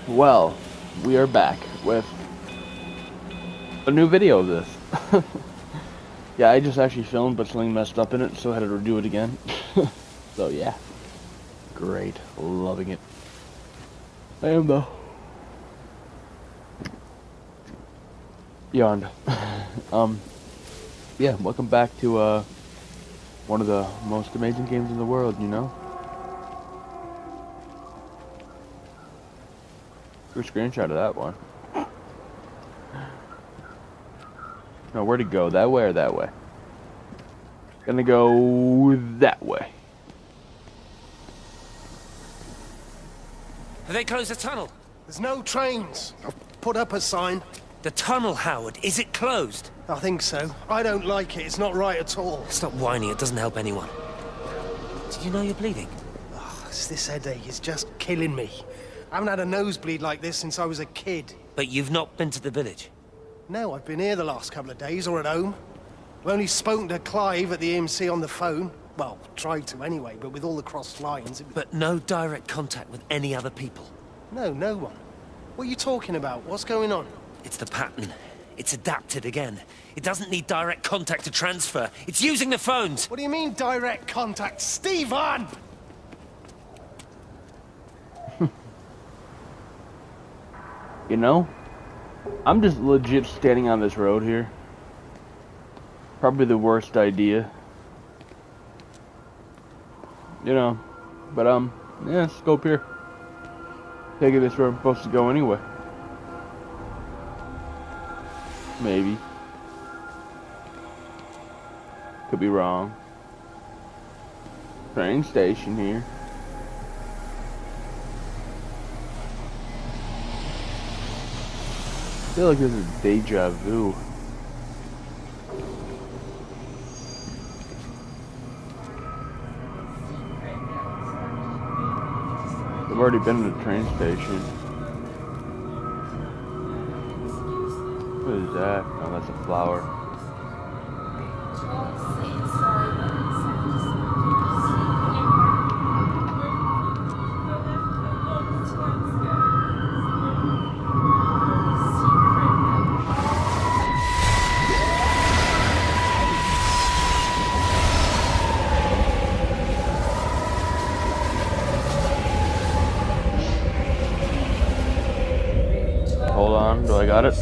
Well, we are back with a new video of this. Yeah, I just actually filmed, but something messed up in it, so I had to redo it again. So yeah, great, loving it. I am though. Yawned. Yeah, welcome back to one of the most amazing games in the world, you know? Good screenshot of that one. No, where to go? That way or that way? Gonna go that way. Have they closed the tunnel? There's no trains. I've put up a sign. The tunnel, Howard, is it closed? I think so. I don't like it. It's not right at all. Stop whining, it doesn't help anyone. Did you know you're bleeding? Oh, this headache is just killing me. I haven't had a nosebleed like this since I was a kid. But you've not been to the village? No, I've been here the last couple of days, or at home. I've only spoken to Clive at the EMC on the phone. Well, tried to anyway, but with all the crossed lines... But no direct contact with any other people? No, no one. What are you talking about? What's going on? It's the pattern. It's adapted again. It doesn't need direct contact to transfer. It's using the phones! What do you mean, direct contact? Stephen! You know, I'm just legit standing on this road here. Probably the worst idea. You know, but yeah, let's go up here. Taking this where I'm supposed to go anyway. Maybe. Could be wrong. Train station here. I feel like this is deja vu. I've already been to the train station. What is that? Oh, that's a flower. Hold on, do I got it?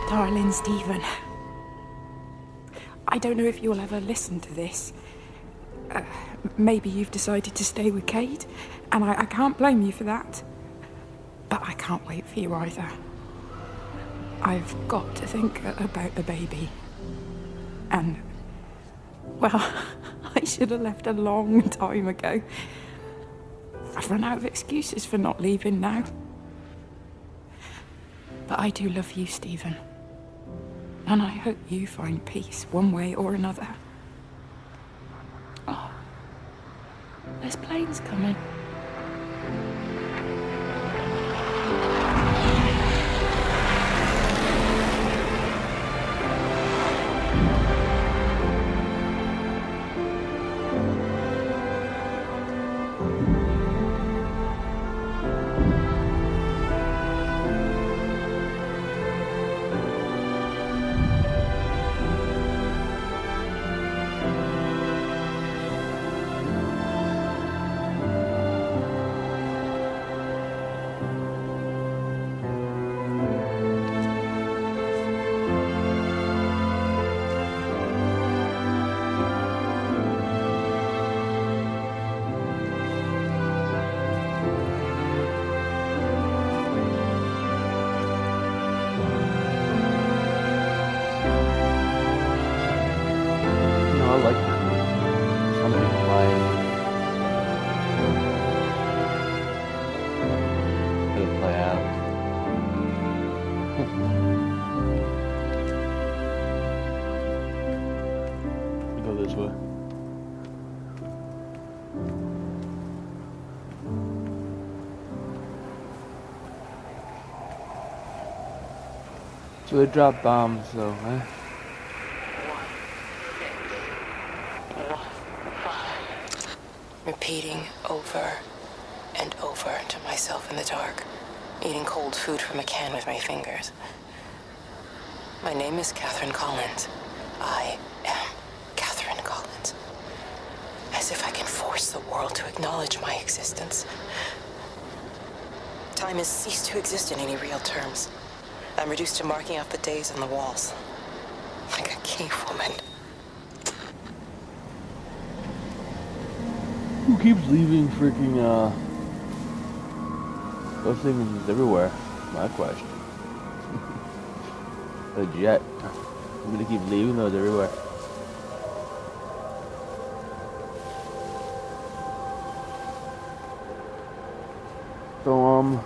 Darling Stephen, I don't know if you'll ever listen to this. Maybe you've decided to stay with Cade, and I can't blame you for that. But I can't wait for you either. I've got to think about the baby. And, well, I should have left a long time ago. I've run out of excuses for not leaving now. But I do love you, Stephen. And I hope you find peace one way or another. Oh, there's planes coming. have. Go this way. So they drop bombs, though, huh? Repeating over and over to myself in the dark, eating cold food from a can with my fingers. My name is Catherine Collins. I am Catherine Collins. As if I can force the world to acknowledge my existence. Time has ceased to exist in any real terms. I'm reduced to marking out the days on the walls. Like a cave woman. Who keeps leaving freaking, those things everywhere? My question. Legit. I'm gonna keep leaving those everywhere. So,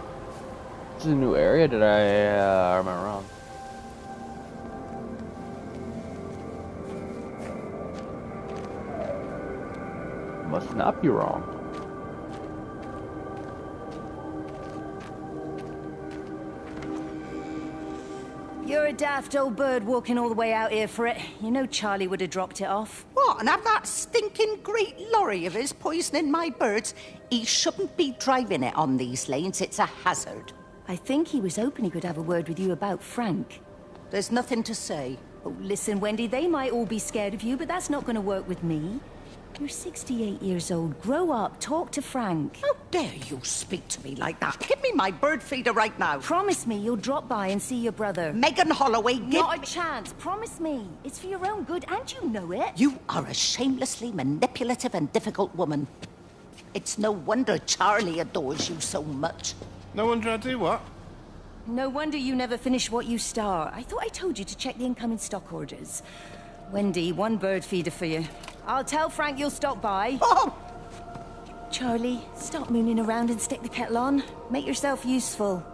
this is a new area, or am I wrong? Must not be wrong. You're a daft old bird walking all the way out here for it. You know Charlie would have dropped it off. What, and have that stinking great lorry of his poisoning my birds? He shouldn't be driving it on these lanes, it's a hazard. I think he was hoping he could have a word with you about Frank. There's nothing to say. Oh, listen, Wendy, they might all be scared of you, but that's not going to work with me. You're 68 years old. Grow up. Talk to Frank. How dare you speak to me like that? Give me my bird feeder right now. Promise me you'll drop by and see your brother. Megan Holloway, give Not a me... chance. Promise me. It's for your own good, and you know it. You are a shamelessly manipulative and difficult woman. It's no wonder Charlie adores you so much. No wonder I do what? No wonder you never finish what you start. I thought I told you to check the incoming stock orders. Wendy, one bird feeder for you. I'll tell Frank you'll stop by. Oh! Charlie, stop mooning around and stick the kettle on. Make yourself useful.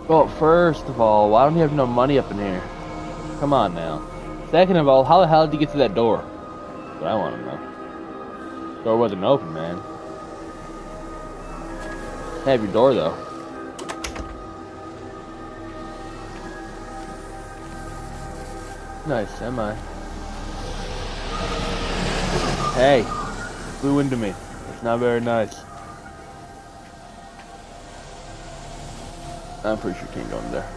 Well, first of all, why don't you have no money up in here? Come on now. Second of all, how the hell did you get to that door? That's what I want to know. Door wasn't open, man. Have your door though. Nice semi. Hey, flew into me. It's not very nice. I'm pretty sure you can't go in there.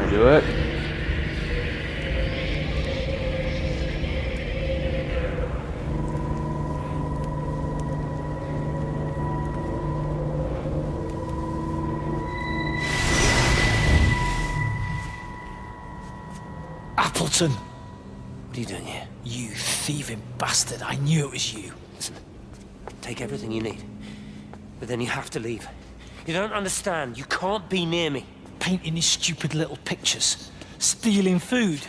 Do it. Appleton! What are you doing here? You thieving bastard, I knew it was you. Listen, take everything you need. But then you have to leave. You don't understand. You can't be near me. Painting these stupid little pictures. Stealing food.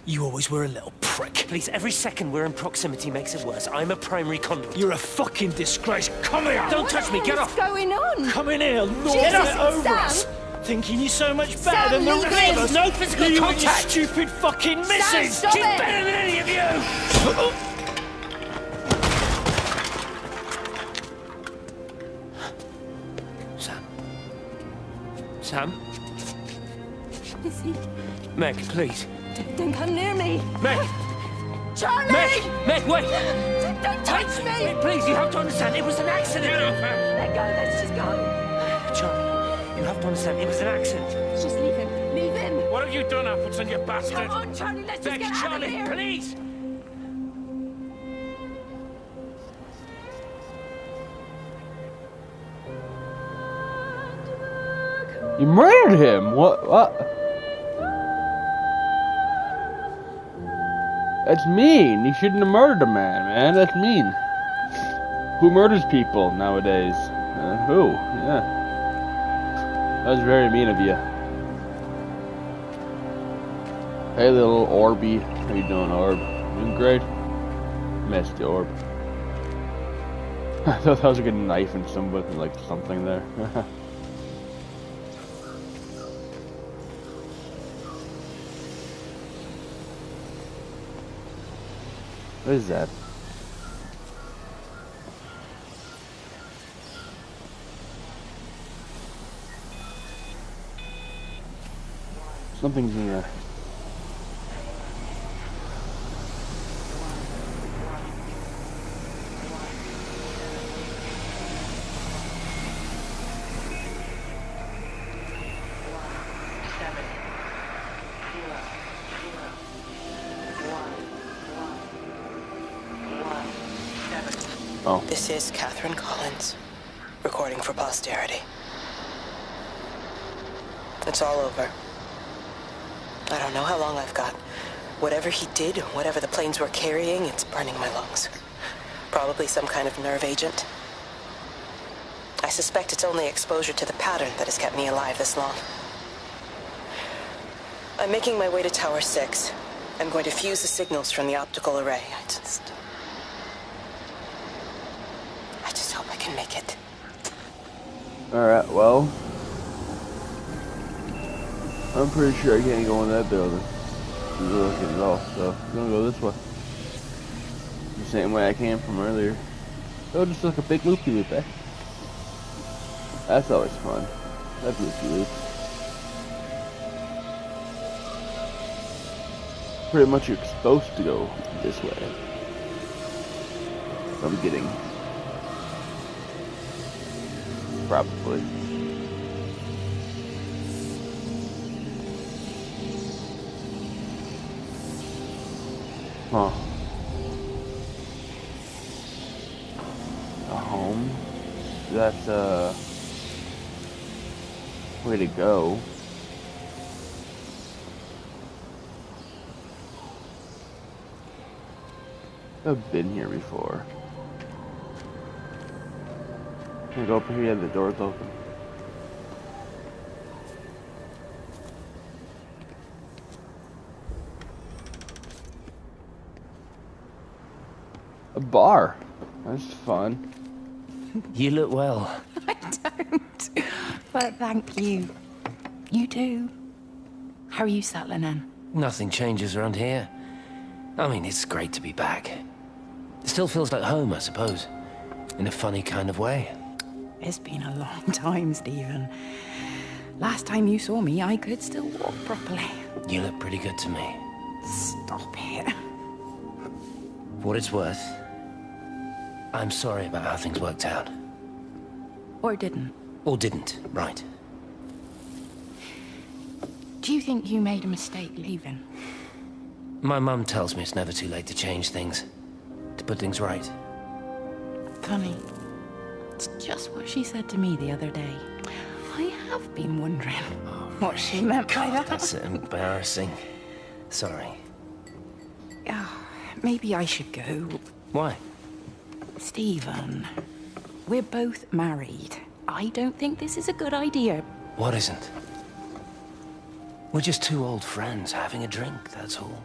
You always were a little prick. Please, every second we're in proximity makes it worse. I'm a primary conduit. You're a fucking disgrace. Come here! Don't touch me, get off! What's going on? Come in here, lord Jesus, it over Sam! us. Thinking you're so much better Sam, than the leave rest him. of us. No physical you contact. And your stupid fucking missus. stop She's it. better than any of you! Sam? Lizzie, Meg, please. don't come near me. Meg! Charlie! Meg, wait! Don't touch me! Wait, please, you have to understand, it was an accident! Let go, let's just go. Charlie, you have to understand, it was an accident. Just leave him. Leave him. What have you done, Appleton, you bastard? Come on, Charlie, let's just Meg, get out of Charlie, here. please! You murdered him! What? That's mean. You shouldn't have murdered a man. That's mean. Who murders people nowadays? Who? Yeah. That was very mean of you. Hey, little Orby. How you doing, Orb? Doing great? Missed the Orb. I thought that was a good knife and somebody, like, something there. What is that? Something's in there. Oh. This is Catherine Collins, recording for posterity. It's all over. I don't know how long I've got. Whatever he did, whatever the planes were carrying, it's burning my lungs. Probably some kind of nerve agent. I suspect it's only exposure to the pattern that has kept me alive this long. I'm making my way to Tower 6. I'm going to fuse the signals from the optical array. I just hope I can make it. Alright, well. I'm pretty sure I can't go in that building. Look at it all, so I'm gonna go this way. The same way I came from earlier. So just like a big loopy-loop, eh? That's always fun. That loopy-loop. Pretty much you're supposed to go this way. I'm getting. Probably. Huh. A home? That's a way to go. I've been here before. Can I go up here? Yeah, the door's open. A bar. That's fun. You look well. I don't. But thank you. You do. How are you settling in? Nothing changes around here. I mean, it's great to be back. It still feels like home, I suppose. In a funny kind of way. It's been a long time, Stephen. Last time you saw me, I could still walk properly. You look pretty good to me. Stop it. For what it's worth, I'm sorry about how things worked out. Or didn't. Or didn't, right. Do you think you made a mistake leaving? My mum tells me it's never too late to change things. To put things right. Funny. It's just what she said to me the other day. I have been wondering what she meant by that. That's embarrassing. Sorry. Maybe I should go. Why? Stephen, we're both married. I don't think this is a good idea. What isn't? We're just two old friends having a drink, that's all.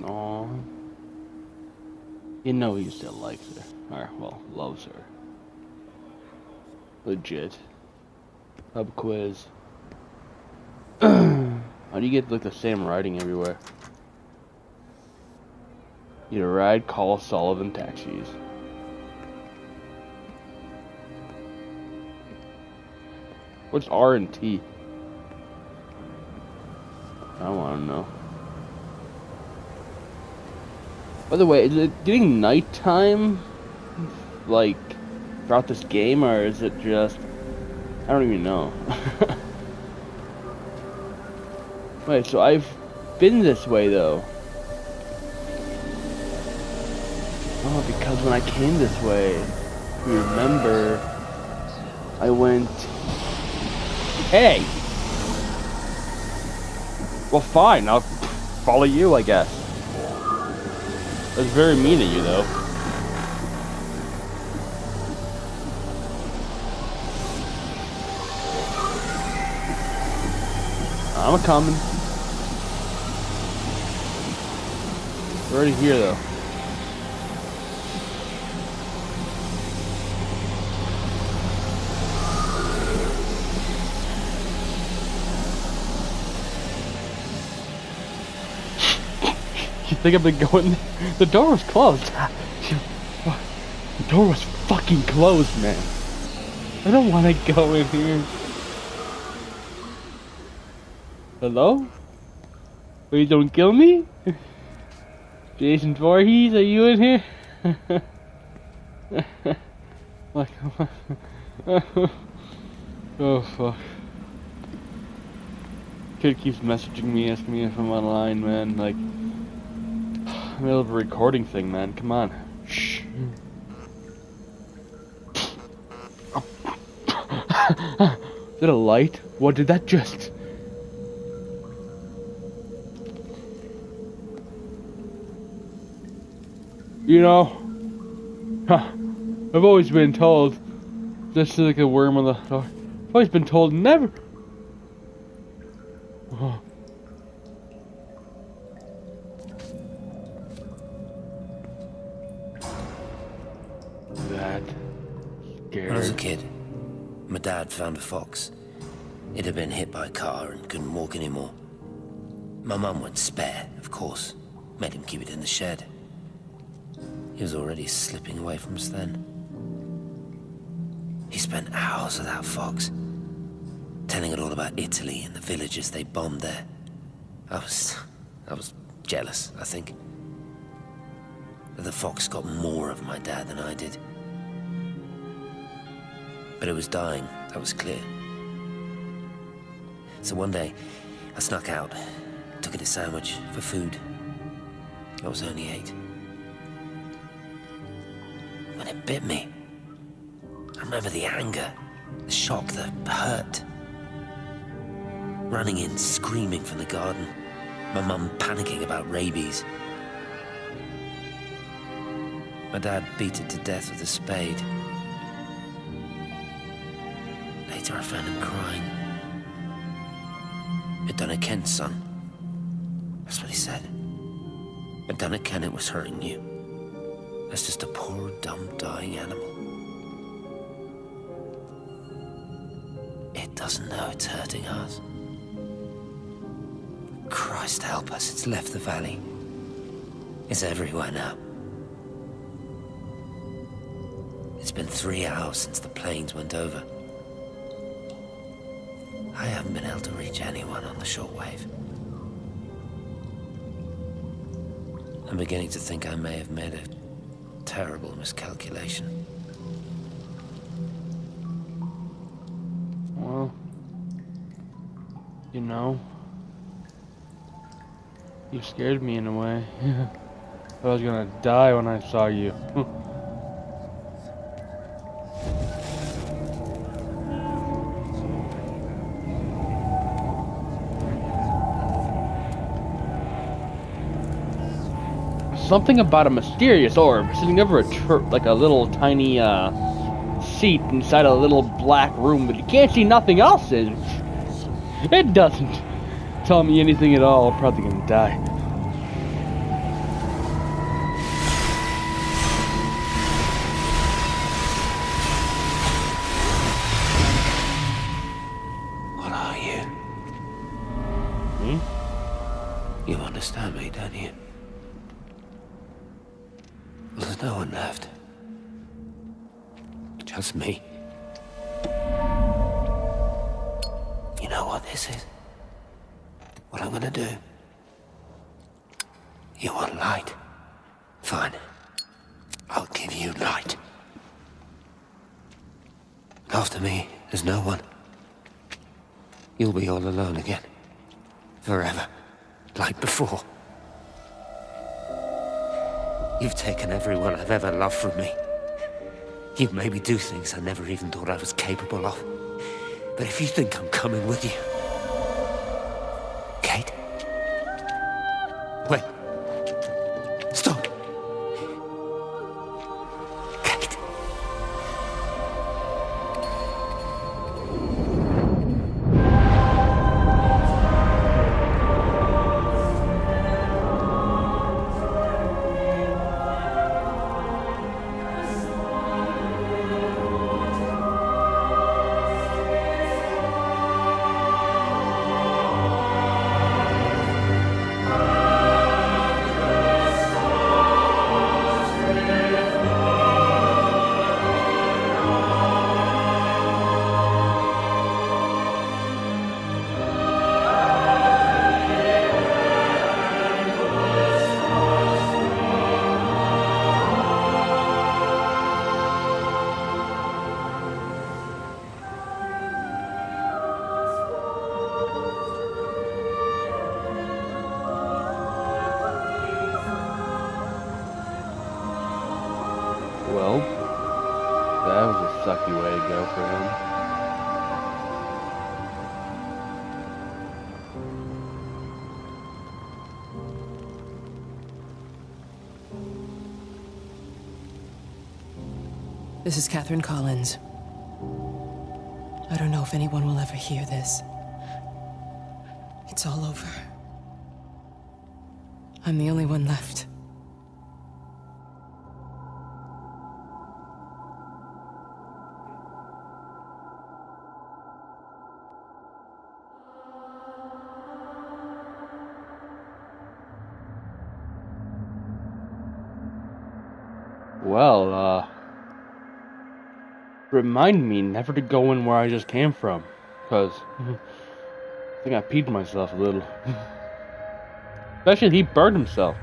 Aww. You know he still likes her. Or, well, loves her. Legit. Pub quiz. How do you get, like, the same writing everywhere? Need a ride, call Sullivan Taxis. What's R and T? I want to know. By the way, is it getting nighttime, like, throughout this game, or is it just... I don't even know. Wait, so I've been this way, though. Oh, because when I came this way... you remember, I went, hey! Well, fine, I'll follow you, I guess. That's very mean of you, though. I'm coming. We're already here, though. You think I've been going? The door was closed. The door was fucking closed, man. I don't want to go in here. Hello? Please don't kill me? Jason Voorhees, are you in here? Like, oh fuck. Kid keeps messaging me, asking me if I'm online, man. Like, I'm in the middle of a recording thing, man. Come on. Shh. Is it a light? What did that just... You know, I've always been told, this is like a worm on the door. I've always been told never. Oh. That scared. When I was a kid, my dad found a fox. It had been hit by a car and couldn't walk anymore. My mum went spare, of course, made him keep it in the shed. He was already slipping away from us then. He spent hours with that fox, telling it all about Italy and the villages they bombed there. I was jealous, I think. But the fox got more of my dad than I did. But it was dying, that was clear. So one day, I snuck out, took it a sandwich for food. I was only 8. When it bit me, I remember the anger, the shock, the hurt. Running in, screaming from the garden, my mum panicking about rabies. My dad beat it to death with a spade. Later I found him crying. I'd done it, Ken's son. That's what he said. I'd done it, Ken, it was hurting you. That's just a poor, dumb, dying animal. It doesn't know it's hurting us. Christ help us, it's left the valley. It's everywhere now. It's been 3 hours since the planes went over. I haven't been able to reach anyone on the shortwave. I'm beginning to think I may have made a terrible miscalculation. Well, you know, you scared me in a way. I was gonna die when I saw you. Something about a mysterious orb sitting over like a little tiny seat inside a little black room, but you can't see nothing else in it. It doesn't tell me anything at all. I'm probably gonna die. What are you? Hmm? You understand me, don't you? There's no one left. Just me. You know what this is? What I'm gonna do? You want light? Fine. I'll give you light. After me, there's no one. You'll be all alone again. Forever. Like before. You've taken everyone I've ever loved from me. You've made me do things I never even thought I was capable of. But if you think I'm coming with you... Kate? Wait. Stop. Kate. Well, that was a sucky way to go for him. This is Catherine Collins. I don't know if anyone will ever hear this. It's all over. I'm the only one left. Well, remind me never to go in where I just came from, because I think I peed myself a little. Especially he burned himself.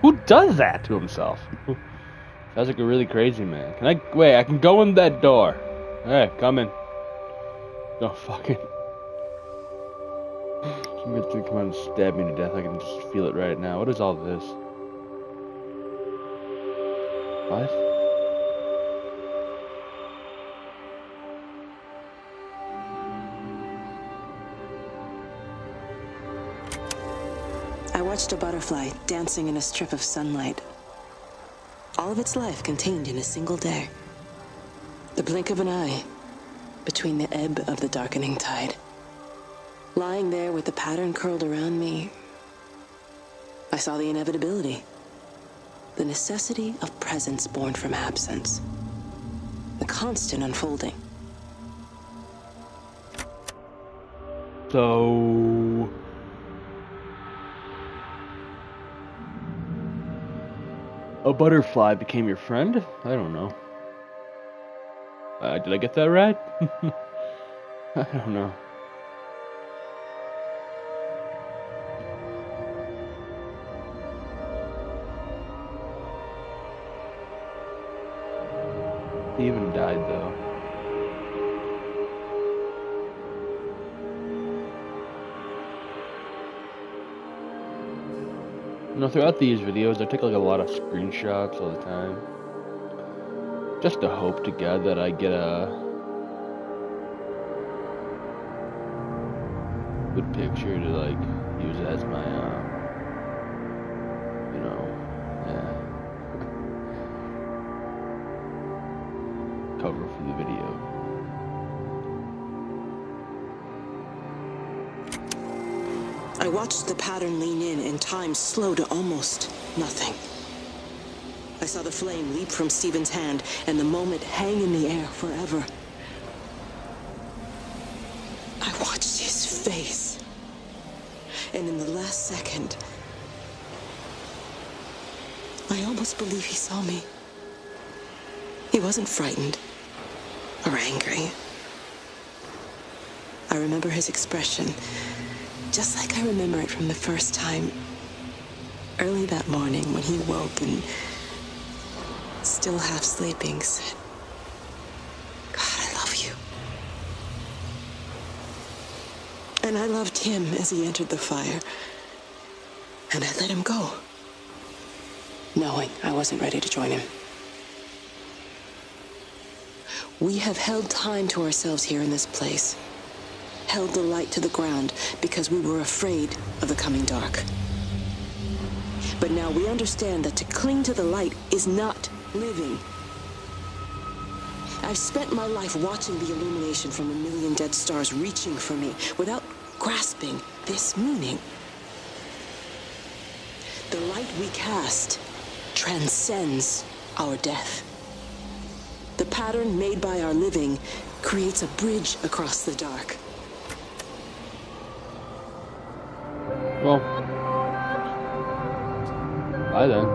Who does that to himself? Sounds like a really crazy man. Can I wait? I can go in that door. Hey, come in. Don't fucking. Somebody's gonna come out and stab me to death. I can just feel it right now. What is all this? What? I watched a butterfly dancing in a strip of sunlight. All of its life contained in a single day. The blink of an eye between the ebb of the darkening tide. Lying there with the pattern curled around me, I saw the inevitability. The necessity of presence born from absence. The constant unfolding. So... a butterfly became your friend? I don't know. Did I get that right? I don't know. He even died, though. You know, throughout these videos, I take like a lot of screenshots all the time. Just to hope to God that I get a good picture to like use as my, you know, cover for the video. I watched the pattern lean in and time slow to almost nothing. I saw the flame leap from Stephen's hand and the moment hang in the air forever. I watched his face. And in the last second, I almost believe he saw me. He wasn't frightened or angry. I remember his expression, just like I remember it from the first time, early that morning when he woke and, still half sleeping, said, "God, I love you." And I loved him as he entered the fire, and I let him go, knowing I wasn't ready to join him. We have held time to ourselves here in this place. Held the light to the ground because we were afraid of the coming dark. But now we understand that to cling to the light is not living. I've spent my life watching the illumination from a million dead stars reaching for me without grasping this meaning. The light we cast transcends our death. The pattern made by our living creates a bridge across the dark. Well, bye then.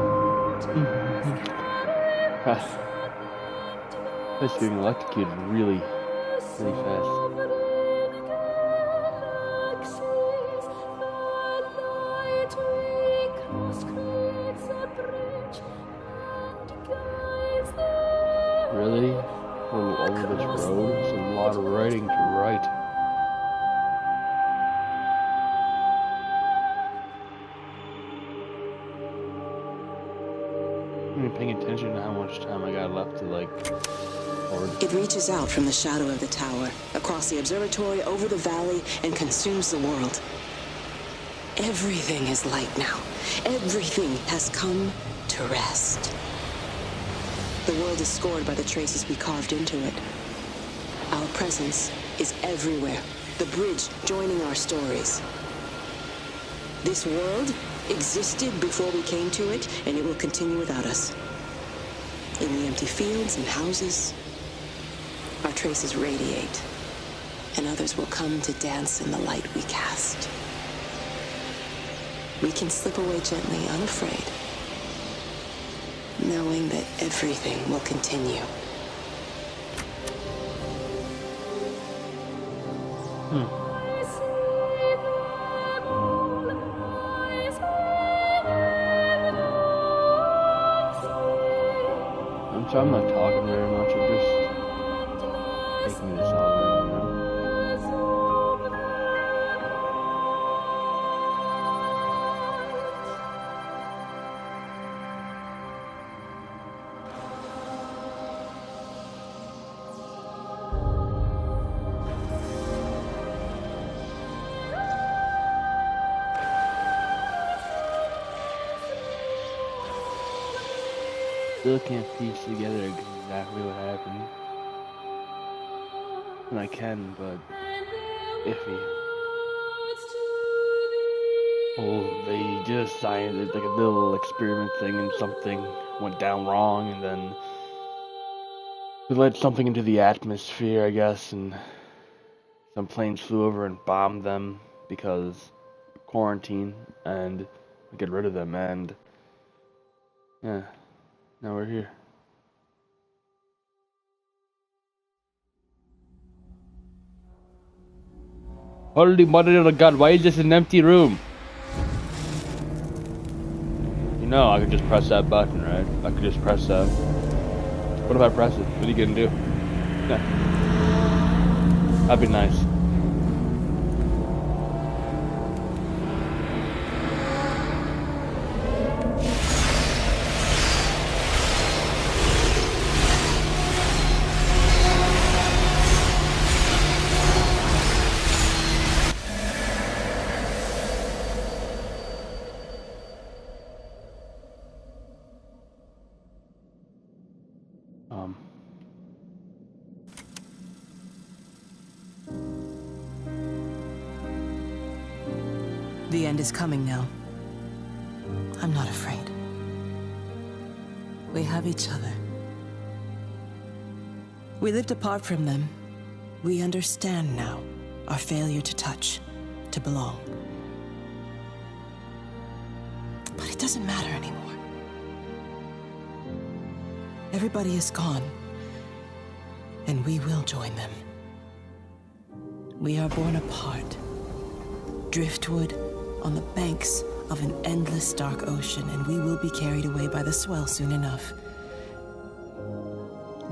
This getting electrocuted really fast. Really? All over this road? It's a lot of writing to write. I'm not paying attention to how much time I got left to, like, record. It reaches out from the shadow of the tower, across the observatory, over the valley, and consumes the world. Everything is light now. Everything has come to rest. The world is scored by the traces we carved into it. Our presence is everywhere, the bridge joining our stories. This world existed before we came to it, and it will continue without us. In the empty fields and houses, our traces radiate, and others will come to dance in the light we cast. We can slip away gently, unafraid, knowing that everything will continue. I'm not talking very much, I'm just taking this all in, you know? Still can't piece together exactly what happened. And I can, but iffy. Oh, they just signed it like a little experiment thing, and something went down wrong, and then we let something into the atmosphere, I guess, and some planes flew over and bombed them because quarantine, and we get rid of them, and yeah. Now we're here. Holy mother of God, why is this an empty room? You know, I could just press that button, right? I could just press that. What if I press it? What are you gonna do? Yeah. That'd be nice. The end is coming now. I'm not afraid. We have each other. We lived apart from them. We understand now our failure to touch, to belong. But it doesn't matter anymore. Everybody is gone, and we will join them. We are born apart, driftwood on the banks of an endless dark ocean, and we will be carried away by the swell soon enough.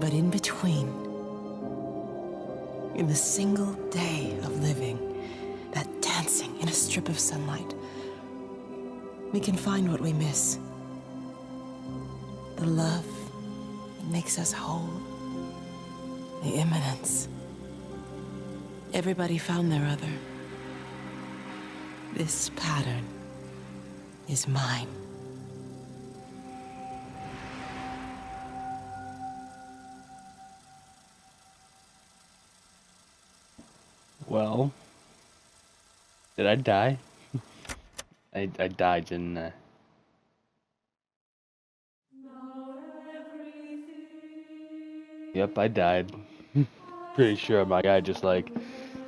But in between, in the single day of living, that dancing in a strip of sunlight, we can find what we miss. The love that makes us whole, The imminence. Everybody found their other. This pattern is mine. Well, did I die? I died, didn't I? Yep, I died. Pretty sure my guy just like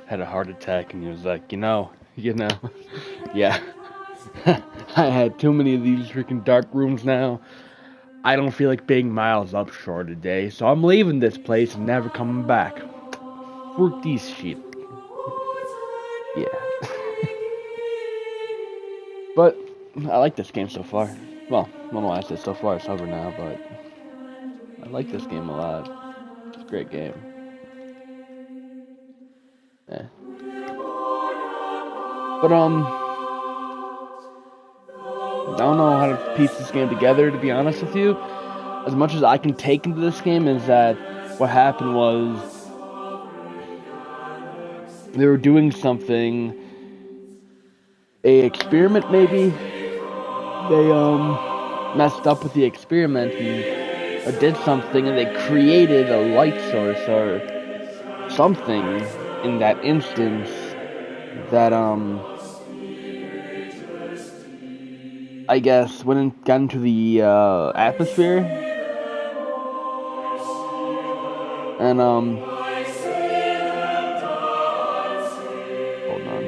had a heart attack and he was like, yeah. I had too many of these freaking dark rooms now. I don't feel like being miles upshore today, so I'm leaving this place and never coming back. Fruit these sheep. Yeah. But I like this game so far. Well, I don't know why I said so far, it's over now, but I like this game a lot. It's a great game. Yeah. But I don't know how to piece this game together, to be honest with you. As much as I can take into this game is that what happened was they were doing something, a experiment maybe. They messed up with the experiment and or did something, and they created a light source or something in that instance that I guess got into the atmosphere and hold on.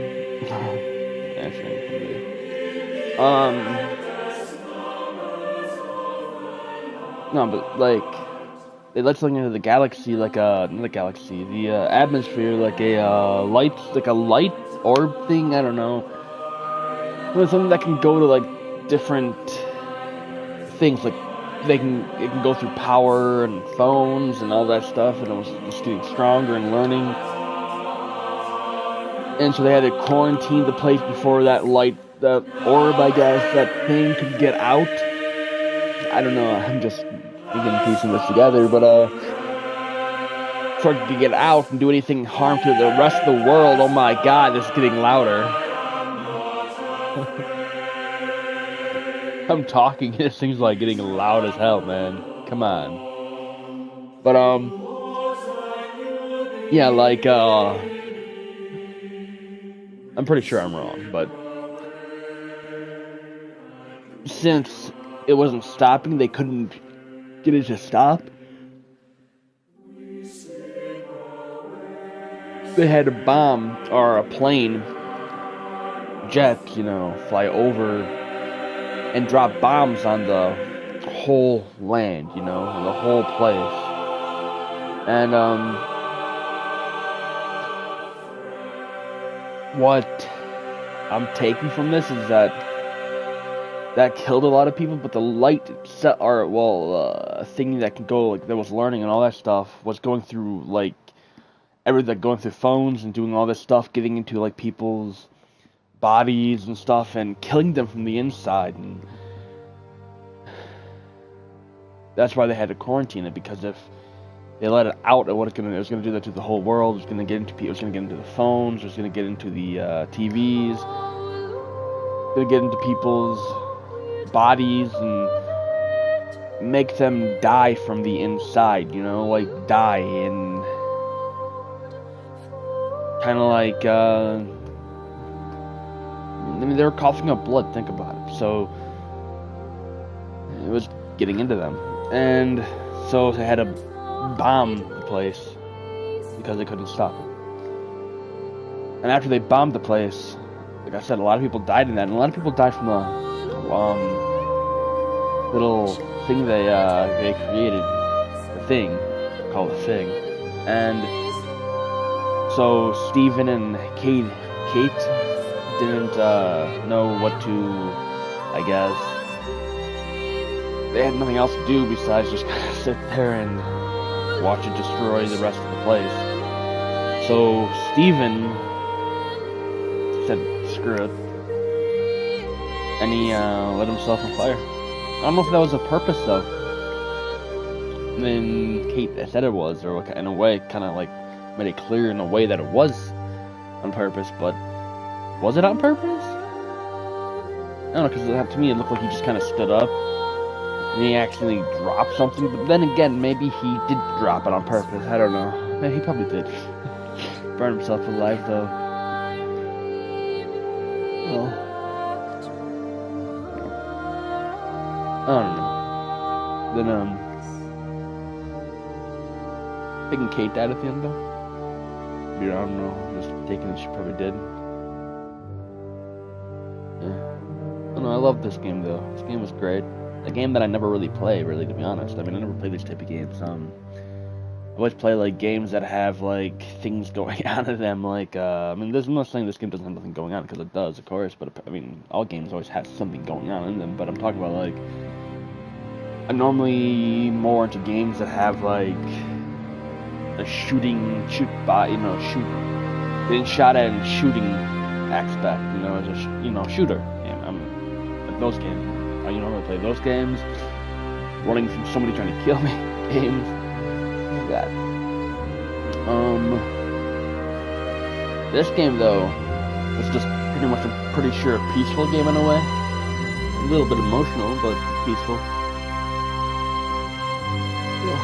Answering from me. No, but like they let something into the galaxy, like not the galaxy, the atmosphere, like a light orb thing. I don't know. It was something that can go to like different things, like it can go through power and phones and all that stuff, and it was just getting stronger and learning. And so they had to quarantine the place before that orb, I guess, that thing could get out. I don't know, I'm just piecing this together, but for it to get out and do anything harm to the rest of the world, oh my god, this is getting louder. I'm talking, this thing's like getting loud as hell, man. Come on. But yeah, like I'm pretty sure I'm wrong, but since it wasn't stopping, they couldn't get it to stop. They had a bomb or a plane, jet, fly over and drop bombs on the whole land, on the whole place. And what I'm taking from this is that killed a lot of people, but the light thing that can go, like, that was learning and all that stuff was going through, like, everything, going through phones and doing all this stuff, getting into, like, people's bodies and stuff and killing them from the inside. And that's why they had to quarantine it, because if they let it out, it was going to do that to the whole world. It was going to get into the phones. It was going to get into the TVs. It was going to get into people's bodies and make them die from the inside, like die in kind of like they were coughing up blood, think about it. So it was getting into them, and so they had to bomb the place because they couldn't stop it. And after they bombed the place, like I said, a lot of people died in that, and a lot of people died from the little thing they created, the thing called the thing. And so Stephen and Kate didn't know what to, I guess. They had nothing else to do besides just kind of sit there and watch it destroy the rest of the place. So Stephen said, screw it. And he lit himself on fire. I don't know if that was the purpose, though. than Kate said it was, or in a way, kind of like made it clear in a way that it was on purpose. But was it on purpose? I don't know, because to me it looked like he just kind of stood up and he accidentally dropped something. But then again, maybe he did drop it on purpose. I don't know. He probably did. Burn himself alive though. Well, I don't know. Then thinking Kate died at the end though. I don't know. Just taking it, she probably did. Yeah. I don't know. I love this game though. This game was great. A game that I never really play, really, to be honest. I mean, I never play these type of games. I always play like games that have like things going on in them. Like, I mean, I'm not saying this game doesn't have nothing going on, because it does, of course. But I mean, all games always have something going on in them. But I'm talking about like, I'm normally more into games that have like a getting shot at and shooting aspect. You know, as a shooter. And I'm those games. I normally play those games. Running from somebody trying to kill me. Games. That. This game though was just pretty much, I'm pretty sure, a peaceful game in a way. A little bit emotional, but peaceful. Yeah.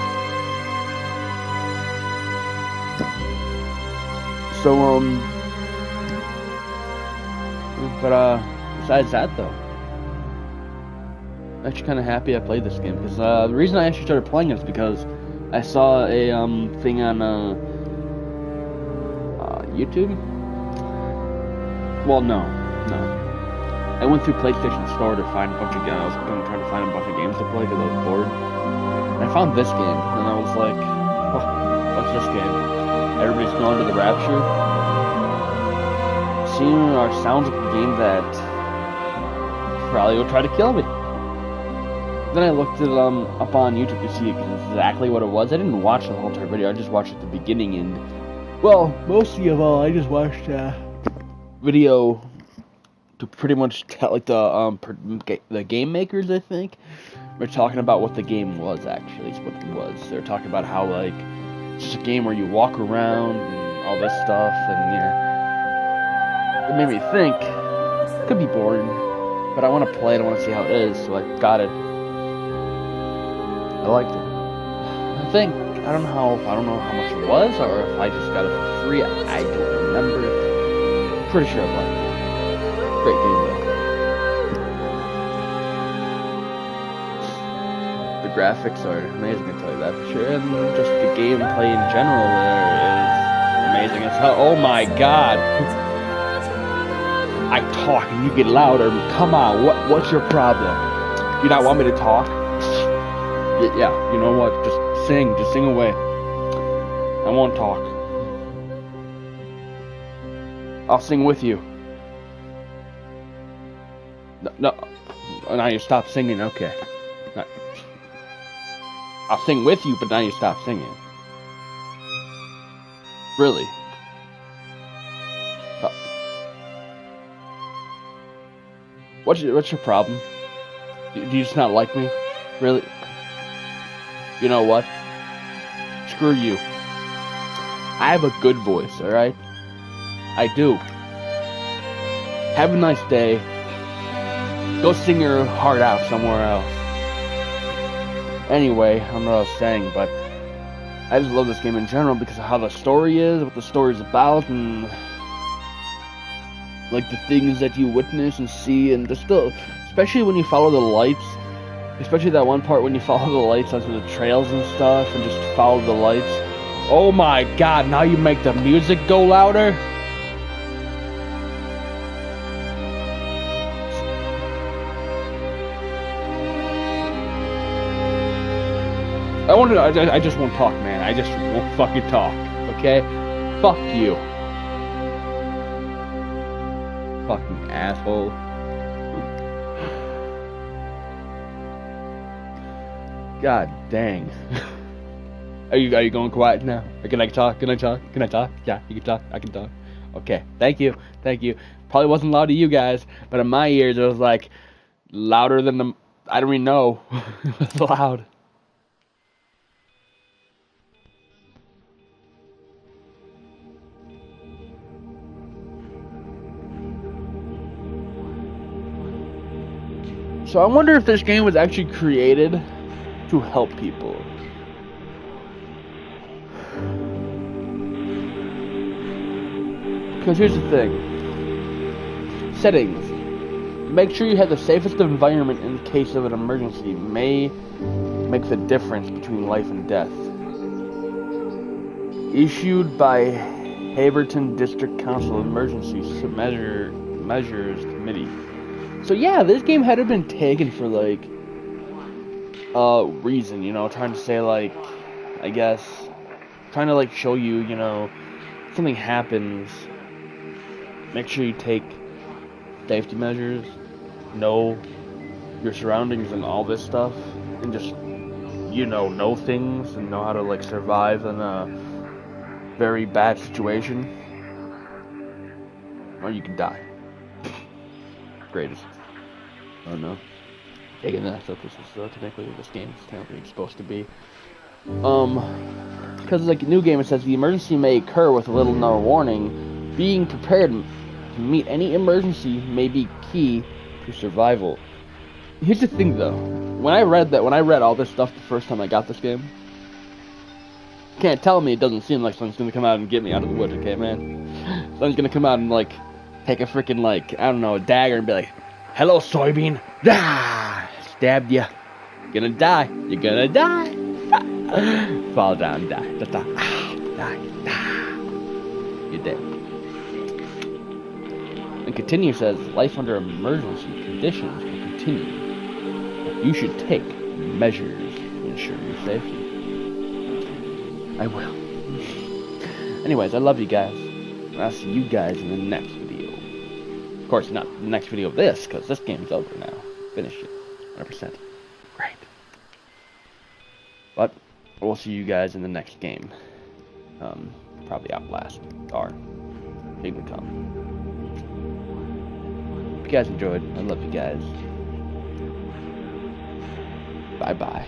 So but besides that though, I'm actually kind of happy I played this game, because the reason I actually started playing it is because I saw a thing on YouTube. Well, no. I went through PlayStation Store to find a bunch of games. I was going to try to find a bunch of games to play because I was bored. And I found this game, and I was like, oh, what's this game? Everybody's going to the Rapture. Sounds like a game that probably will try to kill me. Then I looked it up on YouTube to see exactly what it was. I didn't watch the whole entire video. I just watched at the beginning, and well, mostly of all, I just watched video to pretty much tell, like, the game makers, I think, were talking about what the game was. Actually, is what it was. They're talking about how like it's just a game where you walk around and all this stuff, and it made me think it could be boring, but I want to play it. I want to see how it is, so I got it. I liked it. I don't know how much it was, or if I just got it for free. I don't remember. Pretty sure I liked it. Great game though. The graphics are amazing, I tell you that for sure, and just the gameplay in general is amazing as hell. Oh my god! I talk and you get louder. Come on, what's your problem? You not want me to talk? Yeah, you know what? Just sing away. I won't talk. I'll sing with you. No. Now you stop singing, okay. I'll sing with you, but now you stop singing. Really? What's your problem? Do you just not like me? Really? You know what? Screw you. I have a good voice, alright? I do. Have a nice day. Go sing your heart out somewhere else. Anyway, I don't know what I was saying, but I just love this game in general because of how the story is, what the story's about, and like the things that you witness and see, and just especially when you follow the lights. Especially that one part when you follow the lights onto the trails and stuff, and just follow the lights. Oh my god, now you make the music go louder? I just won't talk, man. I just won't fucking talk, okay? Fuck you. Fucking asshole. God dang. Are you going quiet now? Or can I talk? Can I talk? Yeah, you can talk. I can talk. Okay. Thank you. Probably wasn't loud to you guys, but in my ears it was like louder than I don't even know. It was loud. So I wonder if this game was actually created to help people. Because here's the thing. Settings. Make sure you have the safest environment in case of an emergency. May make the difference between life and death. Issued by Haverton District Council Emergency Measures Committee. So yeah, this game had to been taken for like a reason, you know, trying to say like, I guess, trying to like show you, you know, something happens, make sure you take safety measures, know your surroundings and all this stuff, and just, you know things and know how to like survive in a very bad situation, or you can die. Greatest. Oh no. Taking that, so this is technically this game is technically supposed to be. Because like a new game, it says the emergency may occur with little or no warning. Being prepared to meet any emergency may be key to survival. Here's the thing though, when I read all this stuff the first time I got this game, can't tell me it doesn't seem like someone's gonna come out and get me out of the woods, okay, man? Someone's gonna come out and like take a freaking like, I don't know, a dagger and be like, "Hello, soybean." Ah, stabbed ya. You're gonna die. You're gonna die. Fall down, die. Just die. Die. You're dead. And continue says, life under emergency conditions will continue. You should take measures to ensure your safety. I will. Anyways, I love you guys. And I'll see you guys in the next video. Of course, not the next video of this, because this game's over now. Finished it. 100%. Great. But we'll see you guys in the next game. Probably Outlast. Or Kingdom Come. If you guys enjoyed, I love you guys. Bye-bye.